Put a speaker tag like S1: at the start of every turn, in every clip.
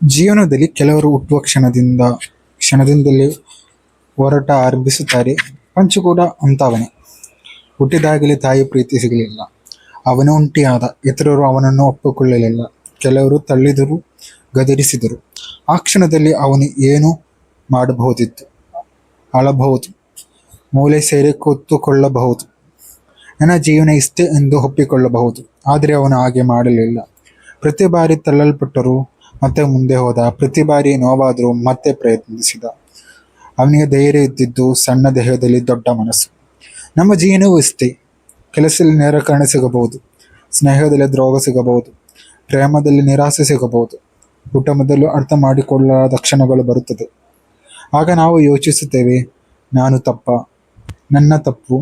S1: ಜೀವನದಲ್ಲಿ ಕೆಲವರು ಹುಟ್ಟುವ ಕ್ಷಣದಿಂದಲೇ ಹೋರಾಟ ಆರಂಭಿಸುತ್ತಾರೆ. ಪಂಚು ಕೂಡ ಅಂತವನೇ. ಹುಟ್ಟಿದಾಗಲೇ ತಾಯಿ ಪ್ರೀತಿ ಸಿಗಲಿಲ್ಲ. ಅವನು ಒಂಟಿಯಾದ. ಇತರರು ಅವನನ್ನು ಒಪ್ಪಿಕೊಳ್ಳಲಿಲ್ಲ. ಕೆಲವರು ತಳ್ಳಿದರು, ಗದರಿಸಿದರು. ಆ ಕ್ಷಣದಲ್ಲಿ ಅವನು ಏನು ಮಾಡಬಹುದಿತ್ತು? ಅಳಬಹುದು, ಮೂಲೆ ಸೇರಿ ಕೂತುಕೊಳ್ಳಬಹುದು, ನನ್ನ ಜೀವನ ಇಷ್ಟೇ ಎಂದು ಒಪ್ಪಿಕೊಳ್ಳಬಹುದು. ಆದರೆ ಅವನು ಹಾಗೆ ಮಾಡಲಿಲ್ಲ. ಪ್ರತಿ ಬಾರಿ ತಳ್ಳಲ್ಪಟ್ಟರೂ ಮತ್ತೆ ಮುಂದೆ ಹೋದ. ಪ್ರತಿ ಬಾರಿ ನೋವಾದರೂ ಮತ್ತೆ ಪ್ರಯತ್ನಿಸಿದ. ಅವನಿಗೆ ಧೈರ್ಯ ಇದ್ದಿದ್ದು ಸಣ್ಣ ದೇಹದಲ್ಲಿ ದೊಡ್ಡ ಮನಸ್ಸು. ನಮ್ಮ ಜೀವನವೂ ಇಷ್ಟೇ. ಕೆಲಸದಲ್ಲಿ ನಿರಾಕರಣೆ ಸಿಗಬಹುದು, ಸ್ನೇಹದಲ್ಲಿ ದ್ರೋಹ ಸಿಗಬಹುದು, ಪ್ರೇಮದಲ್ಲಿ ನಿರಾಸೆ ಸಿಗಬಹುದು, ಕುಟುಂಬದಲ್ಲೂ ಅರ್ಥ ಮಾಡಿಕೊಳ್ಳಲಾದ ಕ್ಷಣಗಳು ಬರುತ್ತದೆ. ಆಗ ನಾವು ಯೋಚಿಸುತ್ತೇವೆ, ನಾನು ನನ್ನ ತಪ್ಪು,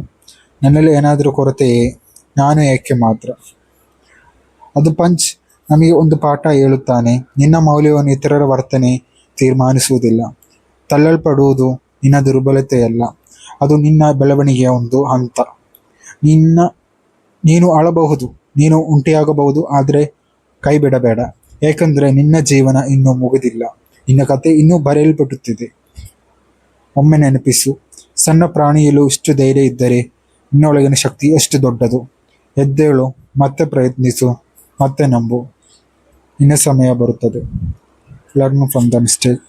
S1: ನನ್ನಲ್ಲಿ ಏನಾದರೂ ಕೊರತೆಯೇ, ನಾನು ಏಕೆ ಮಾತ್ರ. ಅದು ಪಂಚ್ ನಮಗೆ ಒಂದು ಪಾಠ ಹೇಳುತ್ತಾನೆ. ನಿನ್ನ ಮೌಲ್ಯವನ್ನು ಇತರರ ವರ್ತನೆ ತೀರ್ಮಾನಿಸುವುದಿಲ್ಲ. ತಳ್ಳಲ್ಪಡುವುದು ನಿನ್ನ ದುರ್ಬಲತೆಯಲ್ಲ, ಅದು ನಿನ್ನ ಬೆಳವಣಿಗೆಯ ಒಂದು ಹಂತ. ನೀನು ಅಳಬಹುದು, ನೀನು ಉಂಟಿಯಾಗಬಹುದು, ಆದರೆ ಕೈ ಬಿಡಬೇಡ. ಏಕೆಂದರೆ ನಿನ್ನ ಜೀವನ ಇನ್ನೂ ಮುಗಿದಿಲ್ಲ, ನಿನ್ನ ಕತೆ ಇನ್ನೂ ಬರೆಯಲ್ಪಡುತ್ತಿದೆ. ಒಮ್ಮೆ ನೆನಪಿಸು, ಸಣ್ಣ ಪ್ರಾಣಿಯಲ್ಲೂ ಇಷ್ಟು ಧೈರ್ಯ ಇದ್ದರೆ ನಿನ್ನೊಳಗಿನ ಶಕ್ತಿ ಎಷ್ಟು ದೊಡ್ಡದು. ಎದ್ದೇಳು, ಮತ್ತೆ ಪ್ರಯತ್ನಿಸು, ಮತ್ತೆ ನಂಬು. ನಿನ್ನ ಸಮಯ ಬರುತ್ತದೆ. Learn from the mistake.